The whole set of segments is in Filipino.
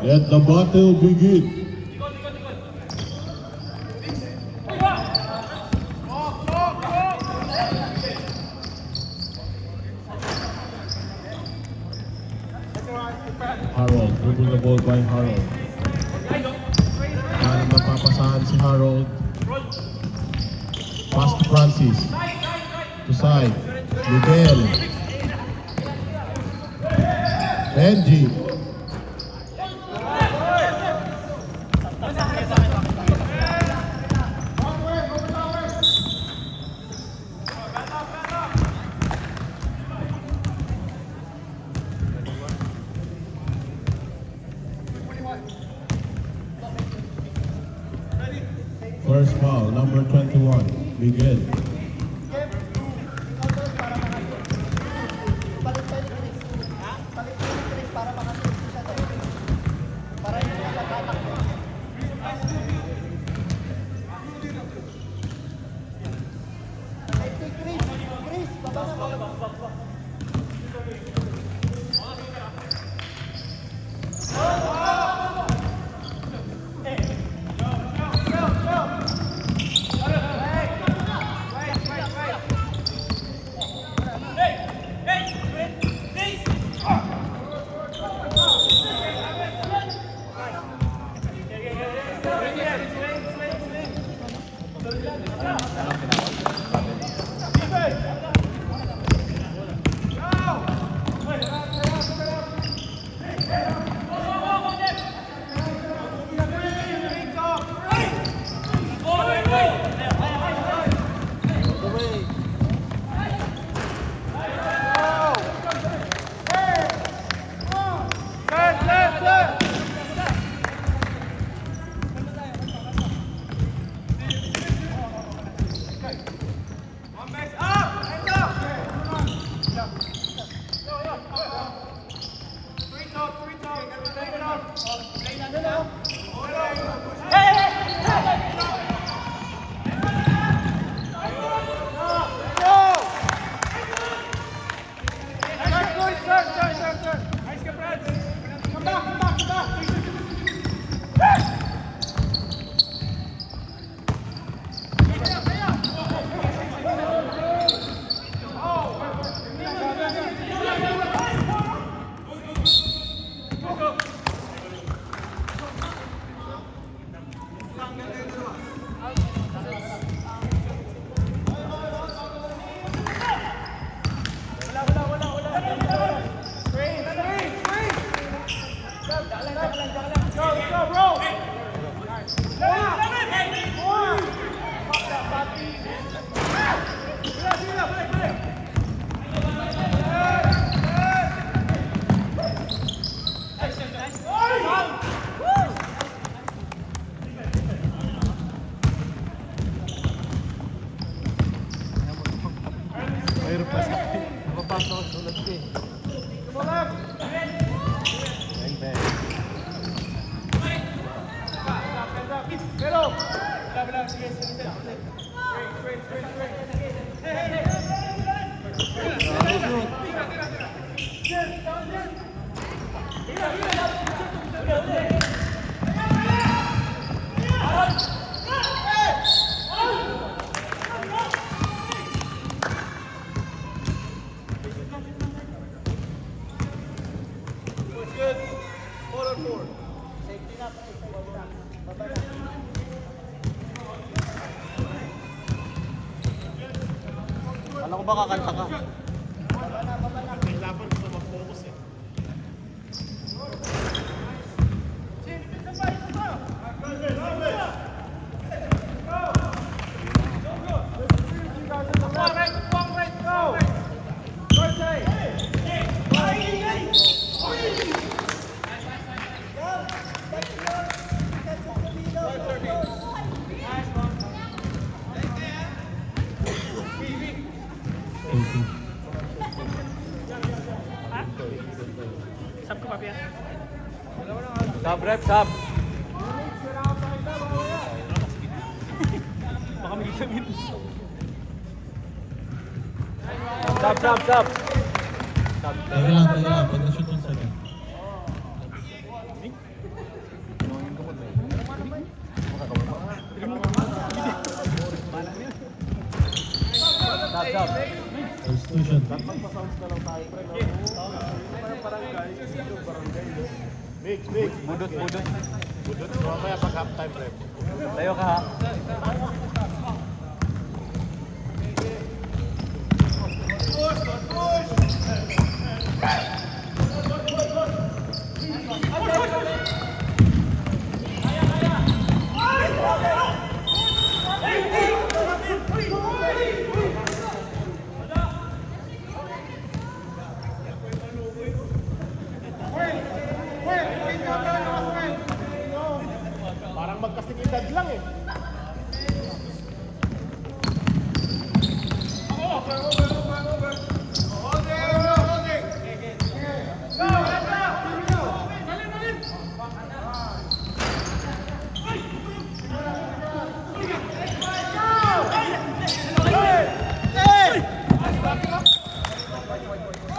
Let the battle begin. Harold, dribbling the ball by Harold. Parang mapapasahan si Harold. Pass to Francis. To side. Miguel. Benji. First foul, number 21, Miguel. Alam ko ba kakanta ka? Kailangan gusto mag-focus eh. Sab ko pa, Pia. Sub, rep, sub. Baka may gitagit. Sub, sub, sub. Teka lang. Pag na-shoot yung second. substitution. Magpa-sounds na lang tayo, pre. Parang barangay. Barangay, no? Mix. Budot. Budot. Mamaya pag halftime, pre. Tayo ka ha. Parang magkasingidad lang eh.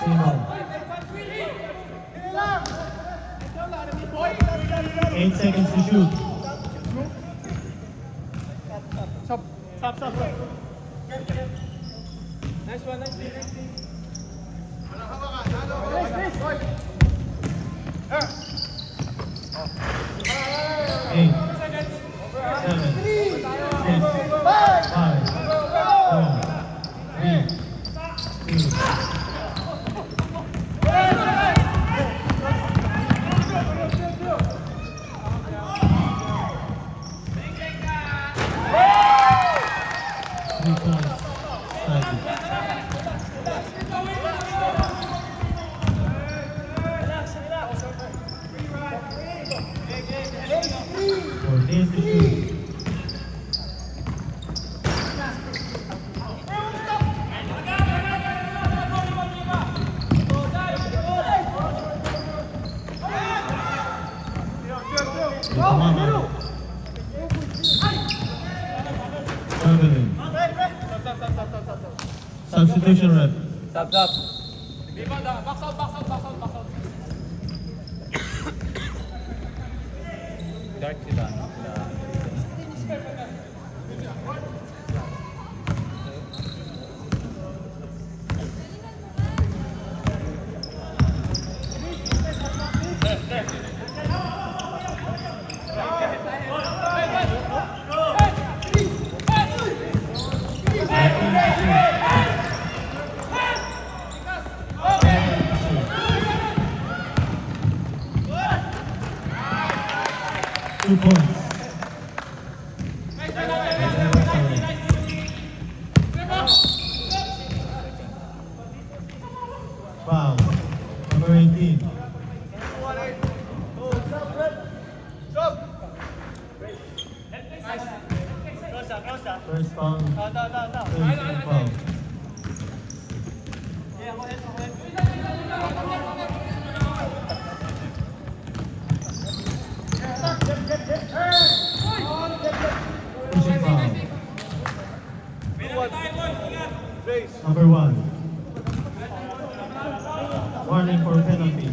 Sino? 8 seconds to shoot. Stop. Nice one. 8, 7, 6, 5, 4, 3, 2. Substitution rep. Stop. Box out. Dark sila. Two points. Foul. Number 18. First foul. Third foul. Pushing foul. Number 1. Warning for penalty.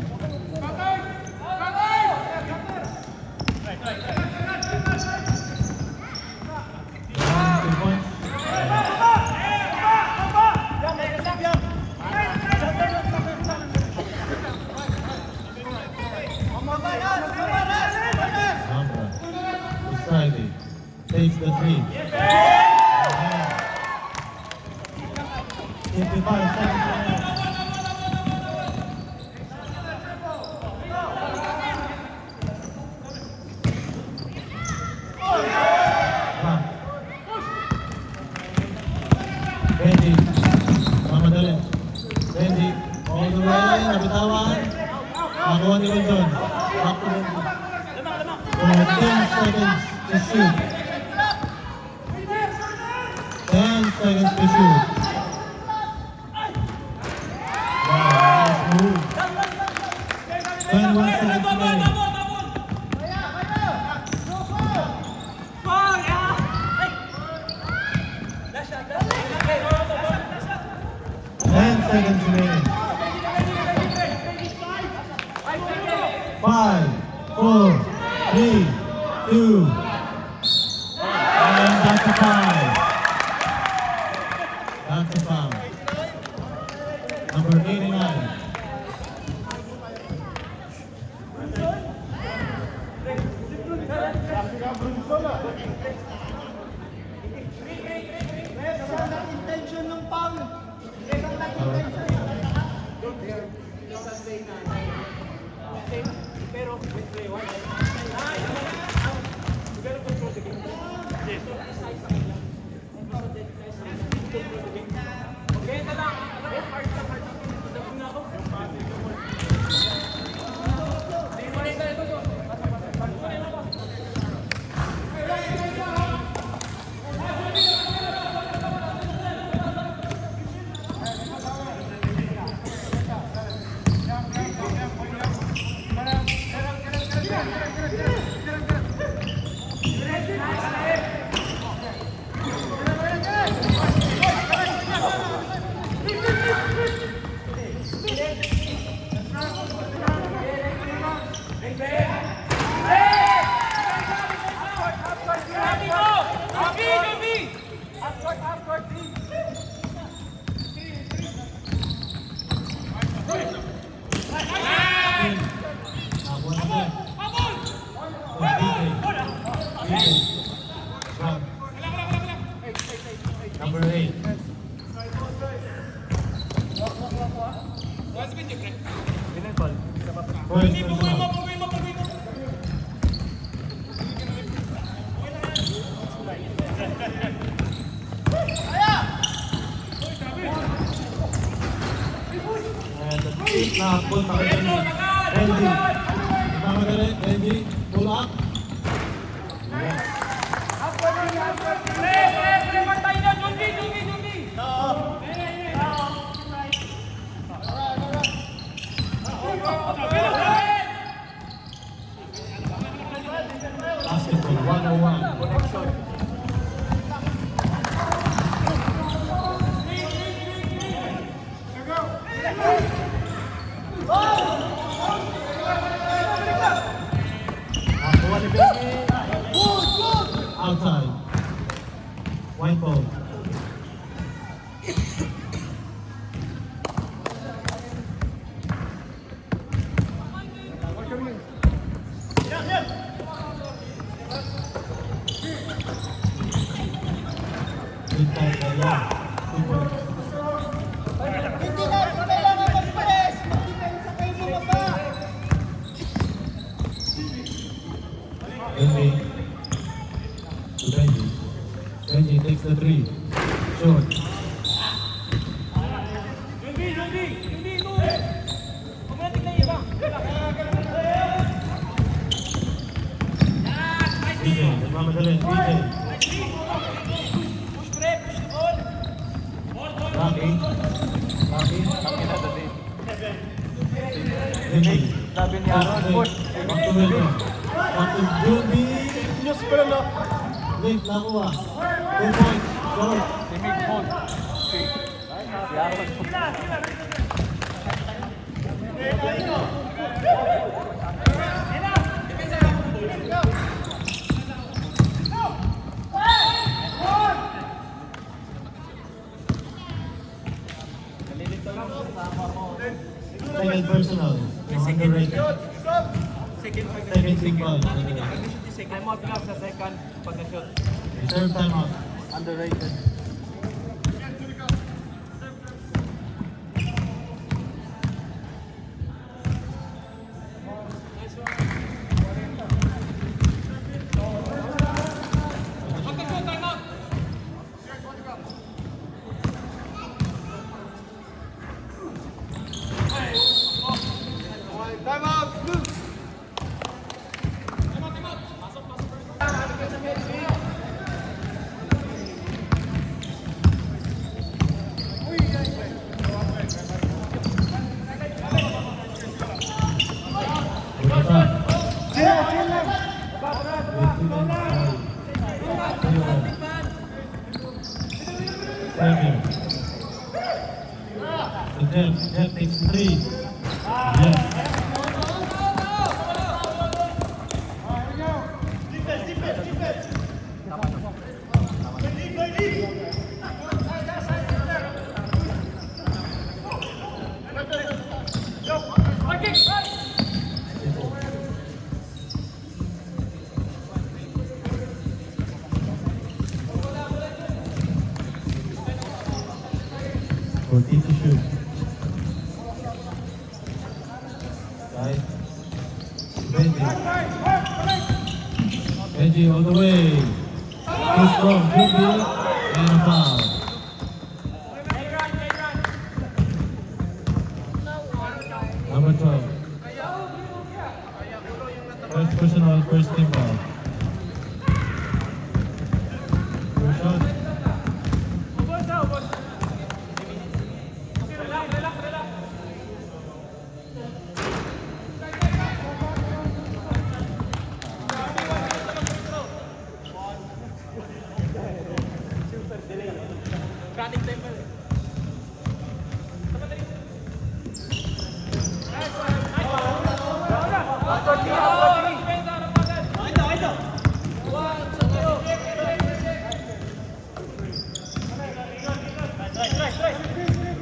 Two points. Zambra. Friday. Takes the three. 55 seconds left. Benji. Mamadali. Benji. All the way. Nabitawan. Nakuha ni London. Back to Benji. 10 seconds to shoot. 10 seconds to shoot. Wow, nice move. 21 seconds remaining. 10 seconds remaining. 5, 4, 3, 2, and that's a foul. That's a foul. Pero, with play one. You gotta control the game. Yes. Okay, ito lang. Hard lang. Sabi na ako. Number 8. Pinagpal. First personal. And the eight na pull pa rin. Renji. Nagmamadali. Renji. Pull up. Yes. Basketball 101. Connection. Nakuha ni Benji. Outside. White ball. Good ball for Yang. Good ball. Hindi na kailangan mag-press. Mag-defense kayo mo pa. Benji. To Benji. Benji takes the three. Short. DJ. Nagmamadali. DJ. Rocky. Rocky. Benji. Sabi ni Aaron, push. Back to Wilson. Back to Judy. News pa lang, no? Wait, nakuha. 2 points. Short. Si Mig hold. Si Aaron. Second personal. Underrated. Second team ball. Time out lang sa second pag-shoot. Third time out. Underrated. Time out! Jeff takes 3. Yes. For team to shoot. Right. Benji. Benji all the way. Too strong. Benji. And a foul. Number 12. First personal, first team foul. Good shot.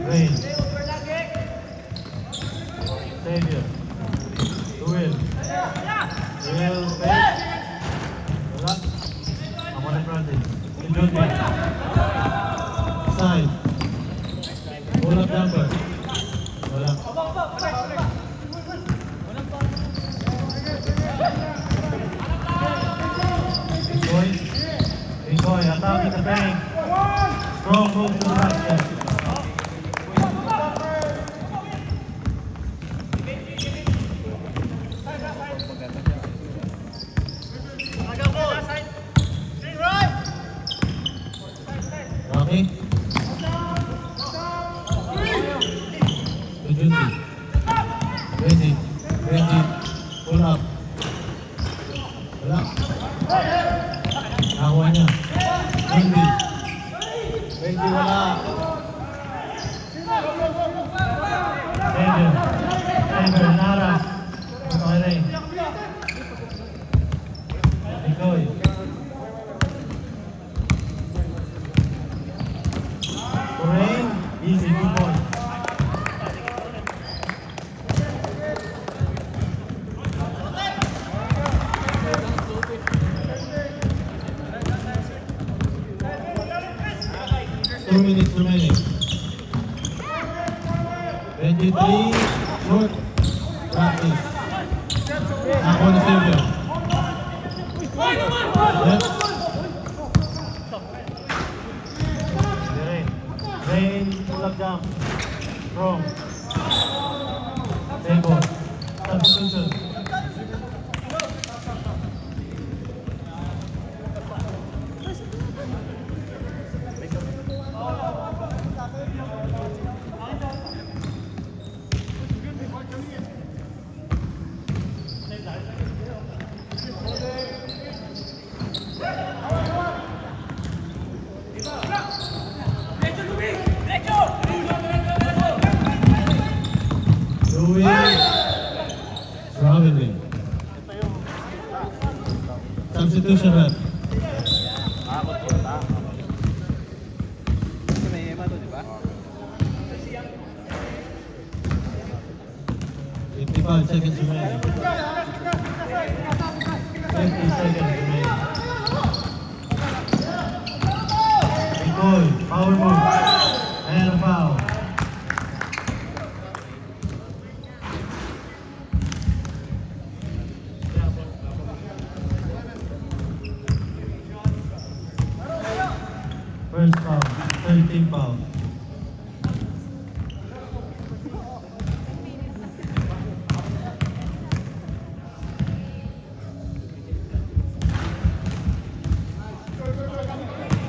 Rain. Xavier. To Will. Will fake. Wala. Ako na Francis. Enjoy. Side. Pull up jumper. Wala. Enjoy. Enjoy. Attack in the bank. Strong move to the basket. Rocky. To Judy. Benji. Pull up. Wala. Nakakuha niya. Benji wala. Xavier, Nara. Okay rin. Ikoy. Rain, easy, 2 points. Two minutes remaining. Benji 3, short, practice. Ako na Xavier. Left. Rain, pull up jump. Strong. Table. Substitution. Louis. Traveling. Substitution rep. Kasi may EMA to, di ba? 55 seconds remaining. 50 seconds remaining. Nicole, power move. And a foul. First foul, 13 foul.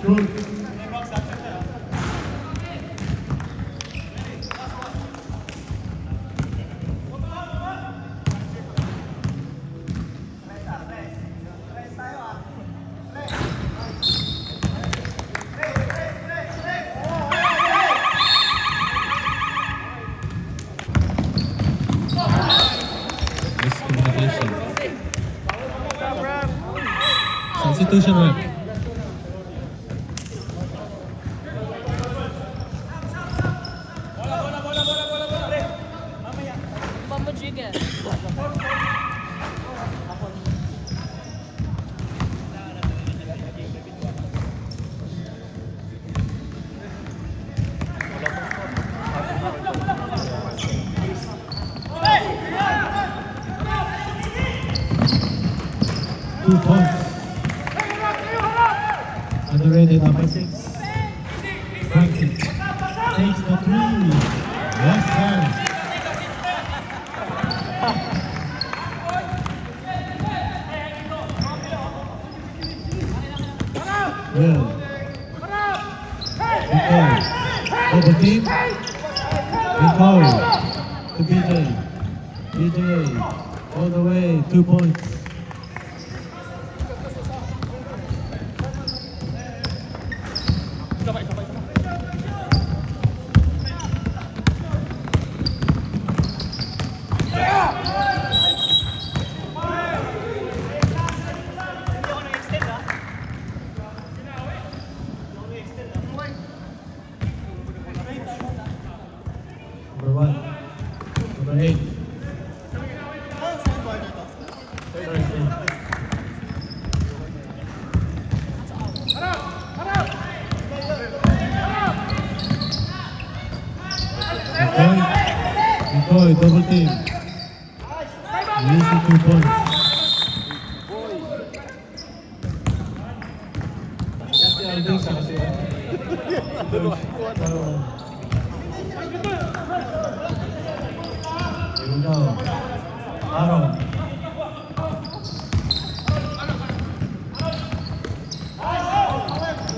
Shoot. Miscommunication. Substitution rep. Bumbo chicken. 2 points. Underrated up by 6. Francis takes the 3. Yes, sir. Will. Nicole. Double team. Nicole to BJ. BJ all the way, 2 points. Number 1. Number 8. Nicole, double team. Easy 2 points. Alding siya kasi. Here we go. Aaron.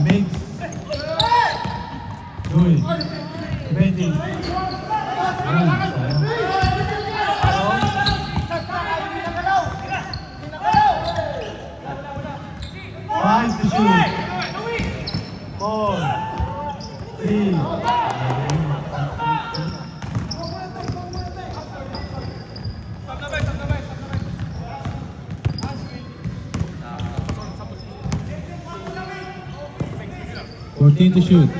Mix. Louis. Benji. Five to shoot. 4, 3. Fourteen to shoot.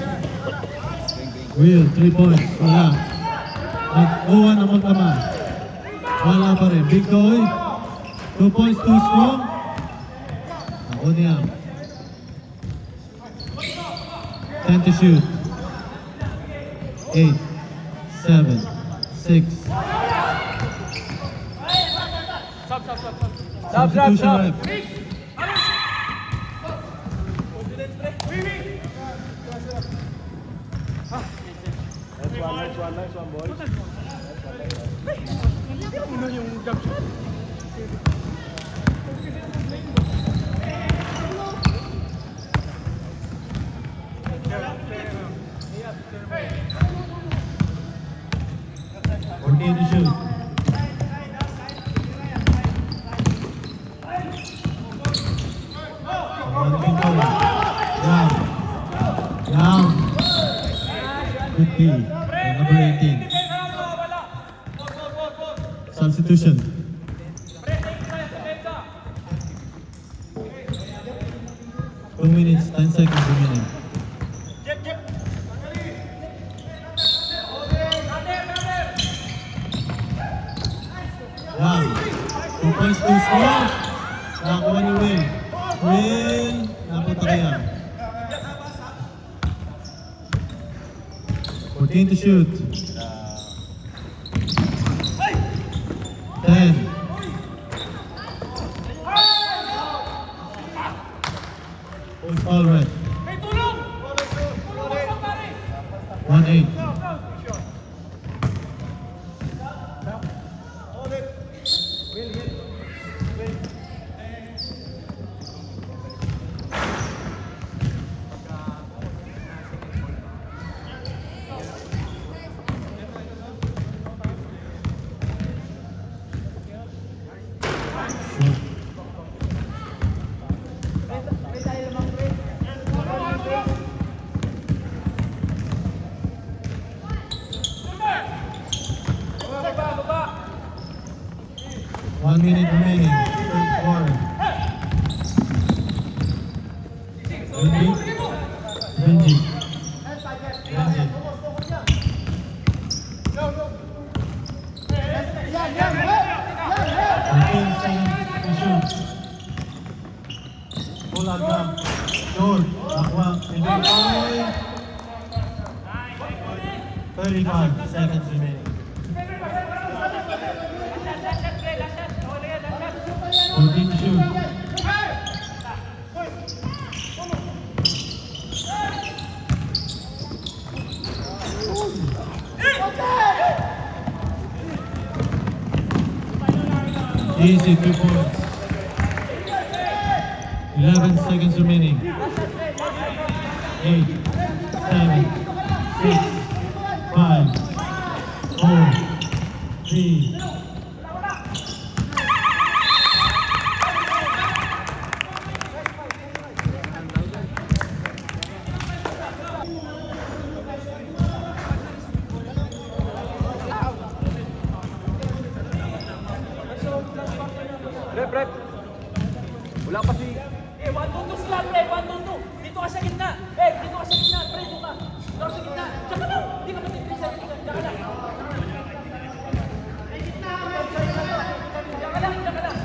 Will, 3 points. Wala. Nag-uwan naman kama. Wala pa rin. Big Toy. 2 points, too strong. Ako niya. 10 to shoot. 8, 7, 6. Substitution rep. Nice one, boys. Yung jump shot. Fourteen to shoot. Down. Good D. Number 18. Substitution. Two minutes, 10 seconds remaining. Down. 2 points to score. Nakakuha ni Will. Will. Napunta kaya. 14 to shoot. 10. All red. 1-8. One minute remaining. Third quarter. Benji. Benji. Benji. Pull out now. Short. Aqua. 35 seconds remaining. 14 to shoot. Easy, 2 points. 11 seconds remaining. 8, 7, 6, 5, 4, 3. Rep. Wala pa si... Eh, 1-2 sila, pre. 1-2. Dito ka sa gitna. Eh, dito ka sa gitna, pre. Dito ka. Dito ka sa gitna. Tsaka lang. Hindi ka matitigil sa gitna. Tsaka lang. Tsaka lang.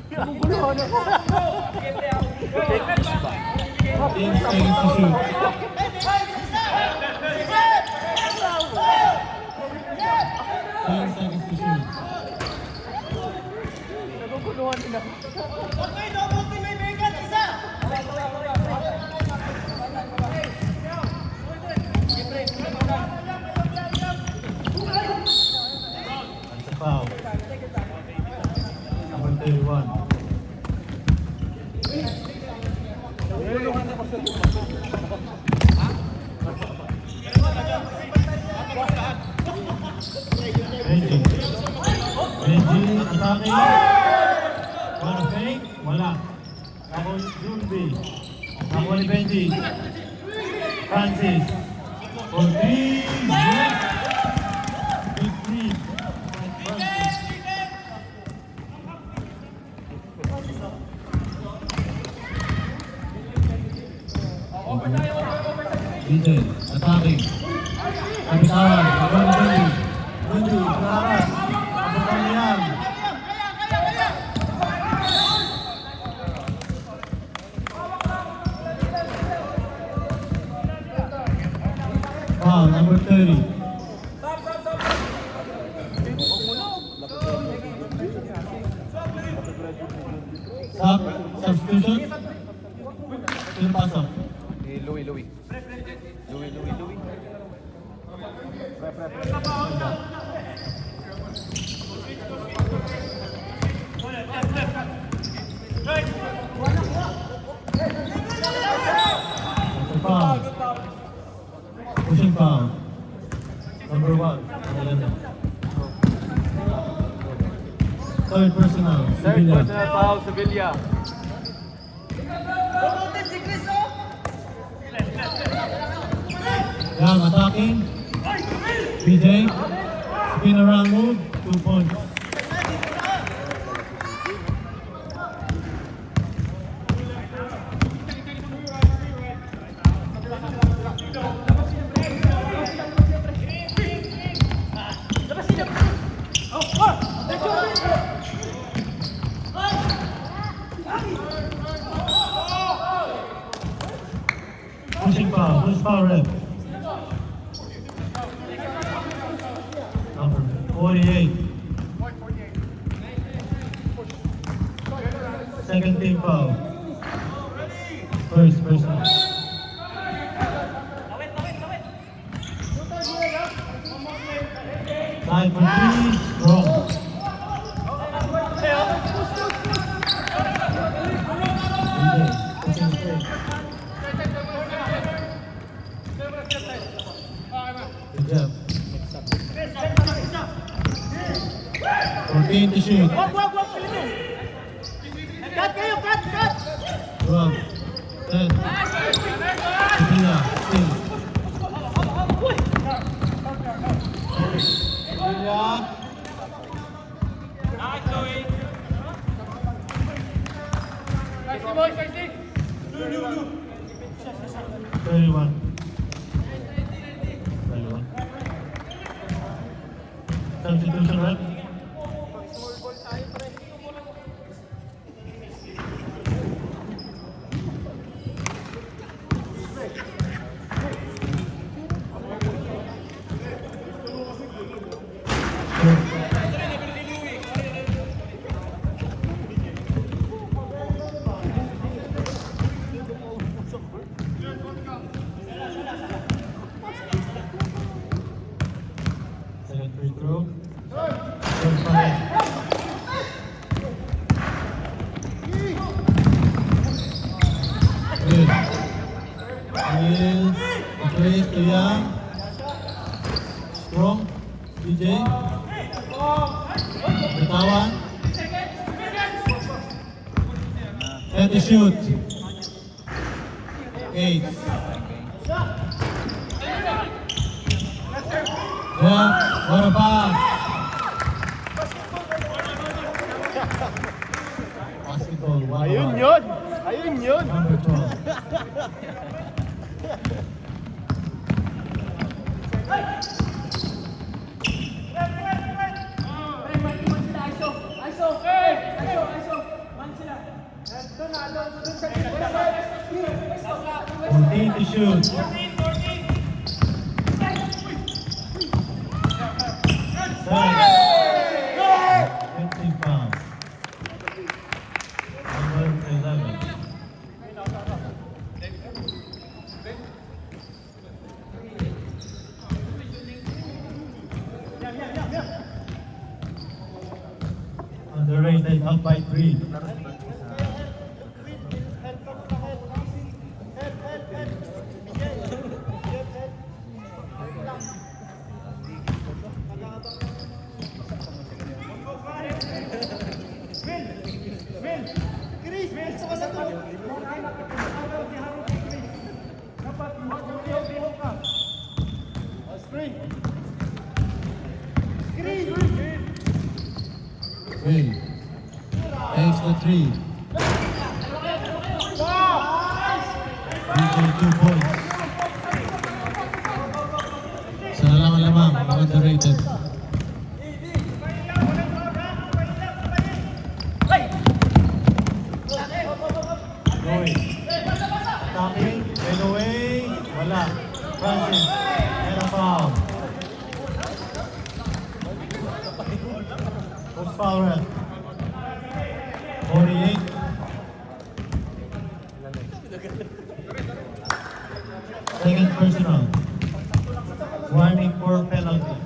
Benji, 2 points. Ten seconds to shoot. 10 seconds to shoot. Naguguluhan din ako. That's a foul. Number 31. Benji, attacking. Wanna fake? Wala. Ako Junbi. Ako ni Benji. Francis. For 3. Yes. Big 3. Francis. DJ, attacking. Kapitawan. Ako ni Benji. Benji, pelaras. Kapitalian. Foul, number 30. Substitution. Sino pasok? Eh, Louie. It's a foul. Pushing foul. Number 1. Third personal. Third Civilian. personal foul, Sevilla. Young attacking. BJ. Spin around move. 2 points. Pushing foul. Who's foul rep? Number 48. Second team foul. First personal. Line for 3. Wrong. Pushing straight. Good job. 14 to shoot. Cut kayo, cut! 12. 10. Sabina. Still. Sabina. Nice, boys, nice. 31. Substitution, right? to Young. Strong. DJ. Bitawan. And to shoot. 8. Yeah, what a pass. Basketball, what a Ayun pass. yun! Ayun yun! Number 12. Fourteen to shoot. 15 pounds. Number 11. Underrated up by 3. Three. Takes the 3. DJ 2 points. Sa lamang-lamang, underrated. Going. Attacking. Fade away. Wala. Francis. And a foul. Coach foul ref. 48. Second personal. Warning for penalty.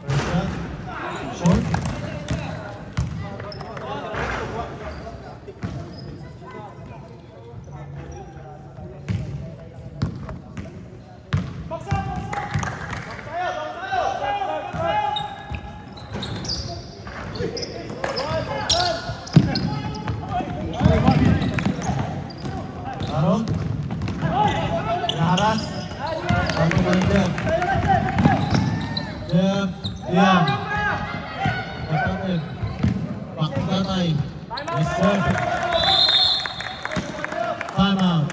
First shot. Short. Aaron. Naharas. Ano ba rin Jeff? Jeff. Diam. Kapatid. Pakutatay. Yes, sir. Time out.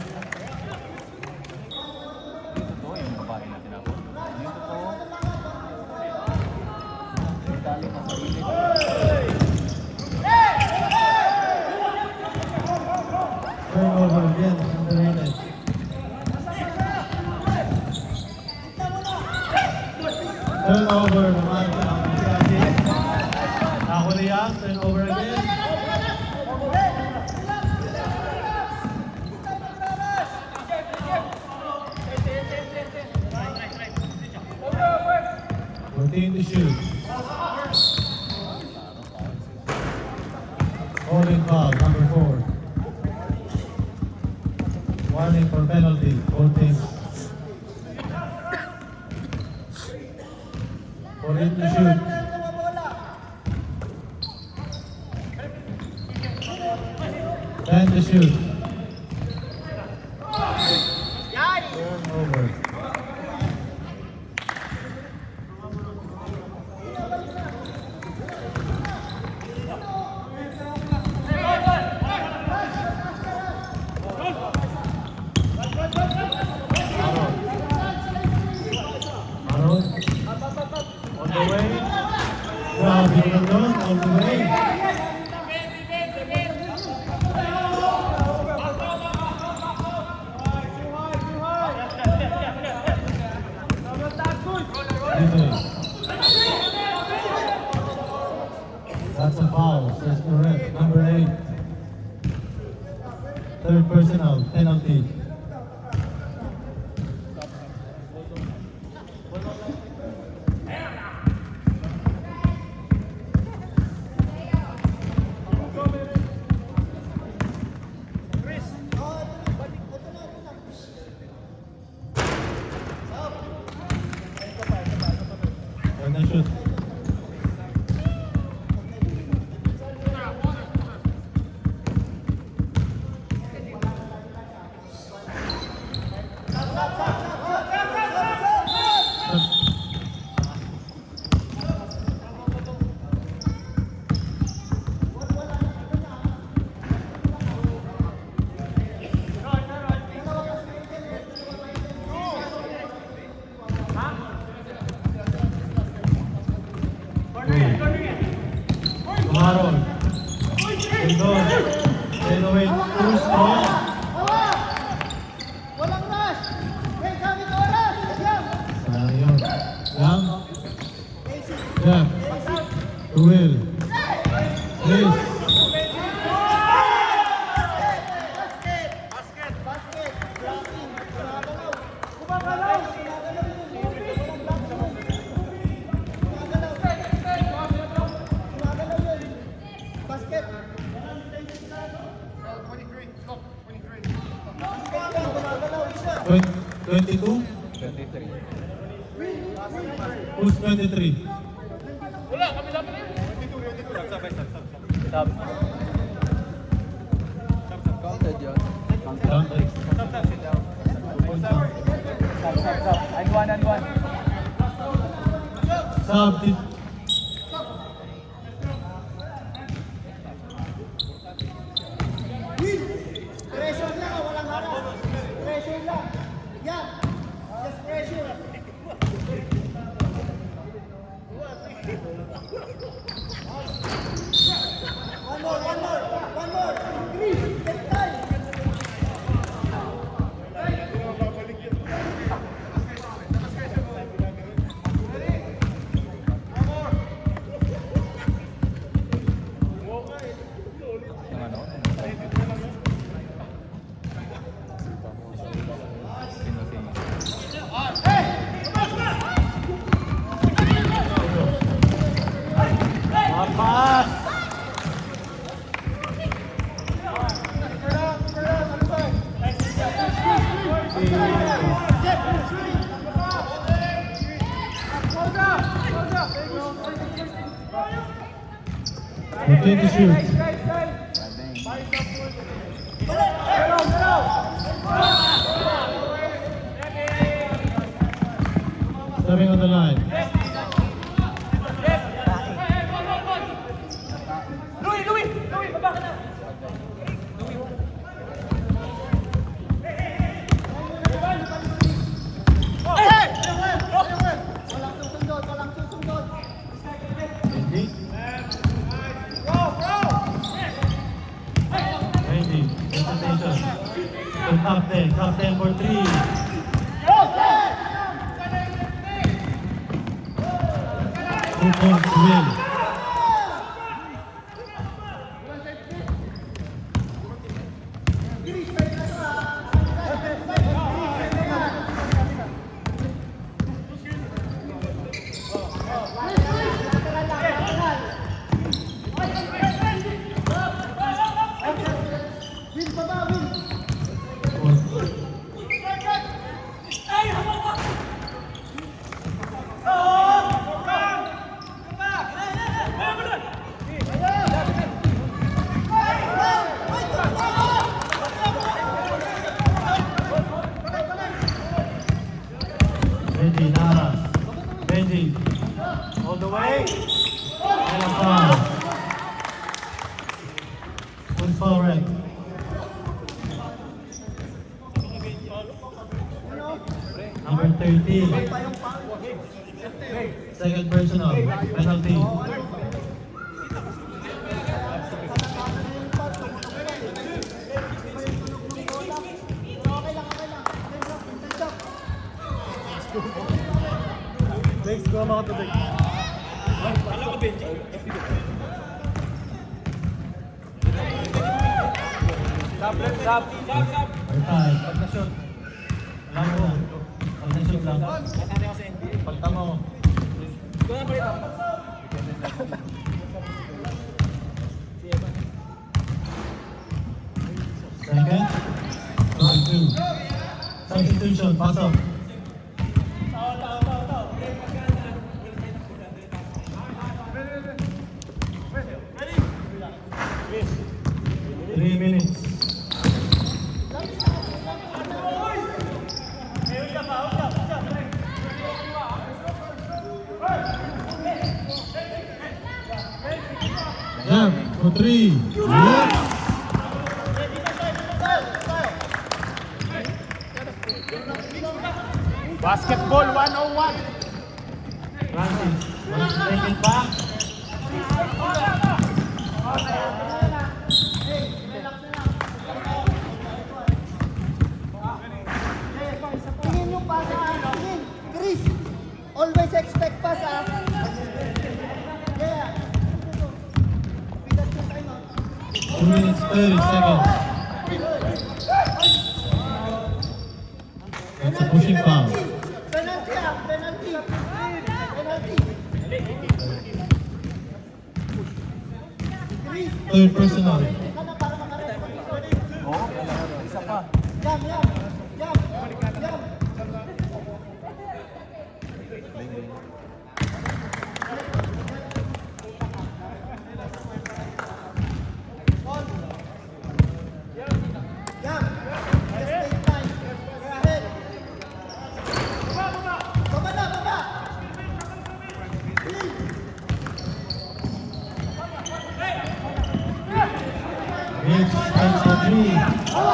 Ito yung babae na tinapos. Yung totoo. Dali ka sa sarili. Turnover again. Underrated. Turnover naman. Nahuli yan. Turnover again. Routine to shoot. Holding foul, number 4. Warning for penalty. Both teams. 14 to shoot. Ten to shoot. Turnover. Aaron. On the way. Grabe naman, on the way. That's a foul, says the ref. Number 8. Third personal, penalty. 22? 23. Who's 23? Stop. Counted yun. Counted. Stop. And one. Sub. Pressure lang, walang harap. Pressure lang. Yan. Just pressure. One more. Three. Take time. Yung ano? Pass! Okay to shoot. Stepping on the line. Louie, baba ka na. Walang susundot. Benji. Benji, presentation. To top 10 for 3. Two points win. Win pa ba? Win. Benji, Nara. Benji. All the way. And a foul. Good foul, right? Number 13. Second personal. Penalty. Next, go mga tubig. Stop. Right. Pag na-shoot. Lang mo. Pag na-shoot lang. Pagta mo. Second. 2. Substitution. Pasok. Three minutes. Jeff for 3. Yes. Basketball 101. Francis. Wants to take it back. Tingin yung pass tingin. Chris, always expect pass Yeah. 2 minutes 30 seconds. That's a pushing foul. Penalty. Third personal. Para makarep. Oo, isa pa. Jam.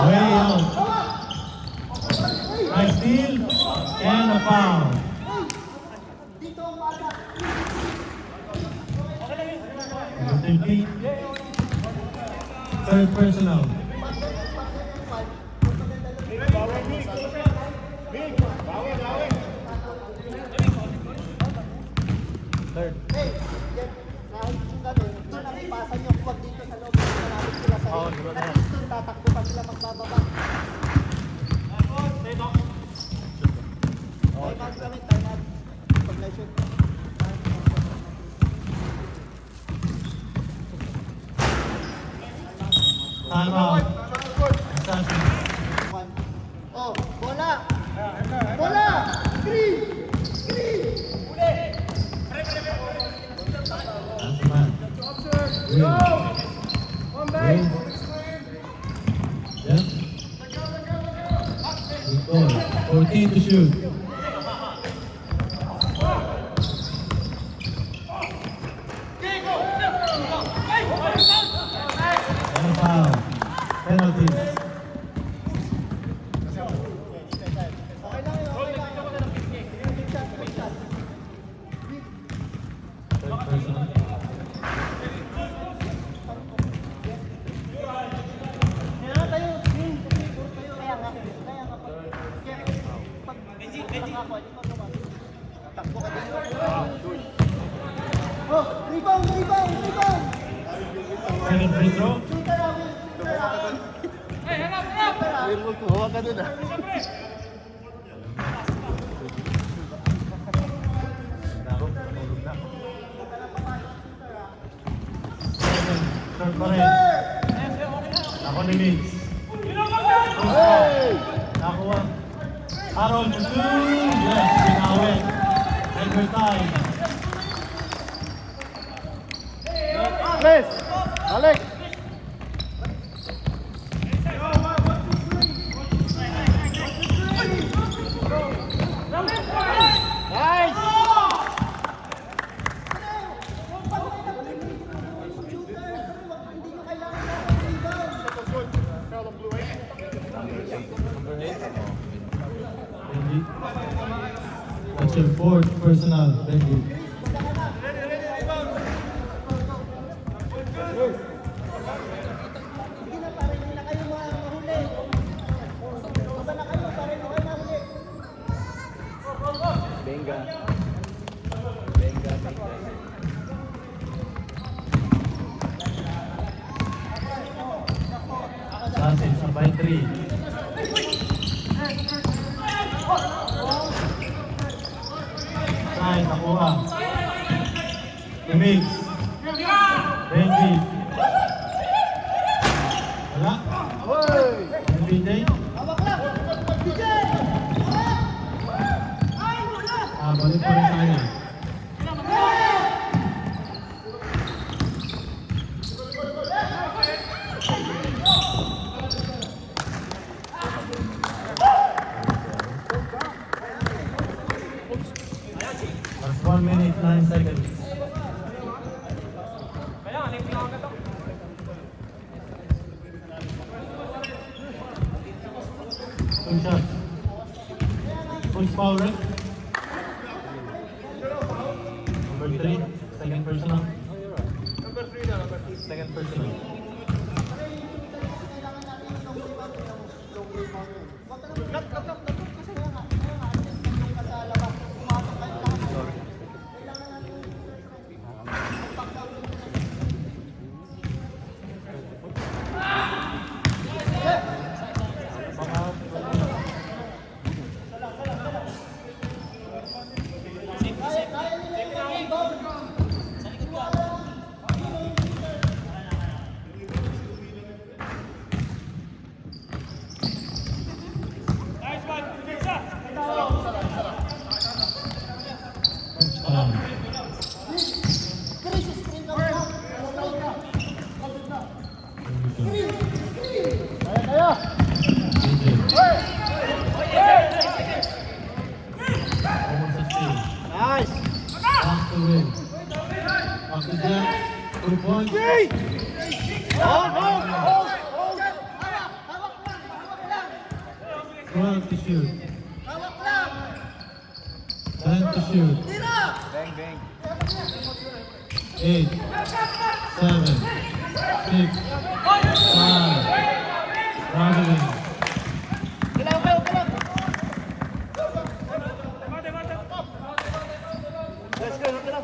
Way out. Nice steal and a foul. Dito ang bata. Number 13. Third personal. Third. Hey, yan. Kahit kung kami, doon ang ipasa nyo. Huwag dito sa loob. Malapit sila sa Oo, loob. diba na At yan? least doon, tatakbo pa sila magbababa. Okay, bago kami, time out. Pag-lesson. Time out. Assassin. Oh, bola! Bola! Green! Green! That's the man. Win. Win. Yep. Good goal. 14 to shoot. And a foul. Penalties. Okay lang yun, okay lang. Big shot, big shot. Third personal. Kaya tayo, green, kasi puro tayo. Kaya nga, pag ako, hindi pa naman. Takbo ka din. Oh, rebound, rebound, rebound! Second free throw. Shooter namin, shooter namin. Huwag ka dun ah. Third pa rin. Ako ni Mitch. Nakuha. Aaron to two. Yes, pinawin. Overtime. Chris! Balik! Nice! Benji. That's your fourth personal, Benji. Sige na, pare, hindi na kayo mahuli. Baba na kayo, pare, hindi kayo mahuli. Benga. Benga. Sausage, by 3. Nice, nakuha. Mix. Benji. Wala. MBJ. Hawak lang! DJ! Ay, wala! Balik pa rin sa kanya. That's 1 minute, 9 seconds. Two shots. Push foul, right? Number 3, second personal. Number 3 na, number 3. Second personal. Touchdown. Chris, screen ka muna. Kaya, kaya! DJ. Almost a steal. Nice! Pass to win. Back to Jack. 2 points. Hold, hold, hold! Hawak lang! 12 to shoot. Hawak lang. 10 to shoot. Tira. Bang, bang. 8, 7, 6, 5. Traveling. Galaw, galaw, galaw. Let's go, galaw.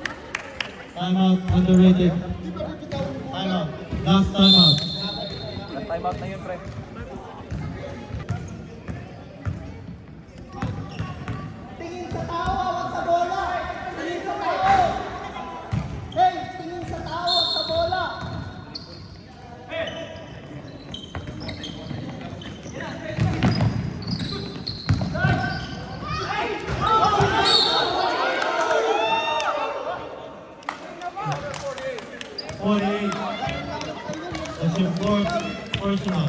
Timeout, underrated. Timeout. Last timeout. Time out na yun, pre. Tingin sa tao, hawak sa bola. Tingin sa tao. Hey, tingin sa tao, hawak sa bola. That's your fourth personal.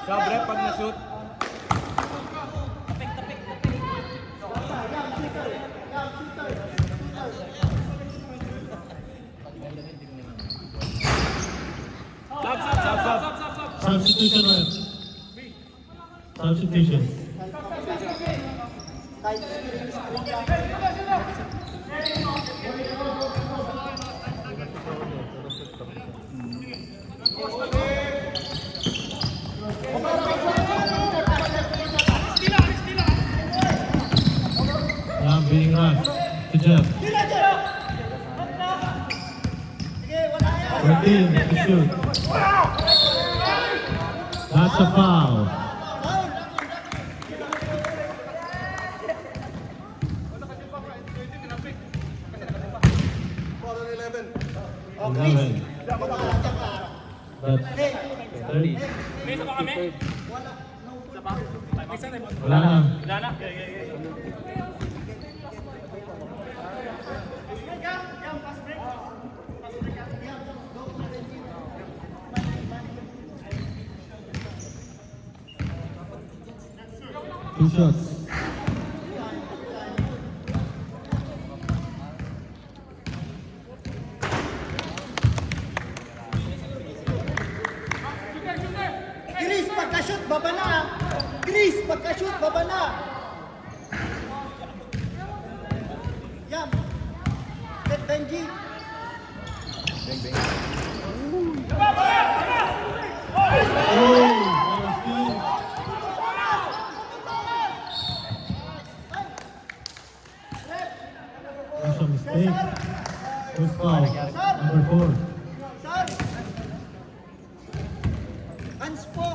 Sabre, pag na-shoot. Substitution, ref. Substitution. Kahit screen lang. Now being rushed to Jeff. Tira, Jeff. Sige, wala yan. 14 to shoot. That's a foul. Foul. 11. That's 30. Wala na. Two shots. Chris, pagka-shoot, baba na. Chris, pagka-shoot, baba na. Yan. Let Benji. Bang, bang. That's a mistake. First foul. Number 4. Sir. Hands po.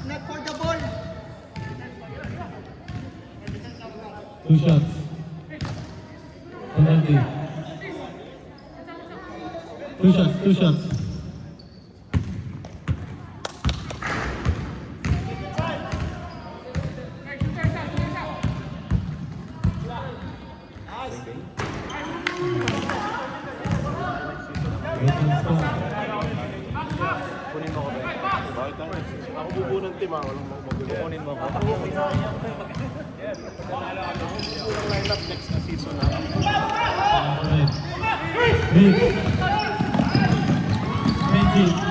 Not for the ball. Two shots. Penalty. Two shots. Kunin mo ko, Ben. Bakit tayo? Ako bubuo ng team, walang magulo. Kunin mo ko. Walang lineup next na season na. Big. Benji.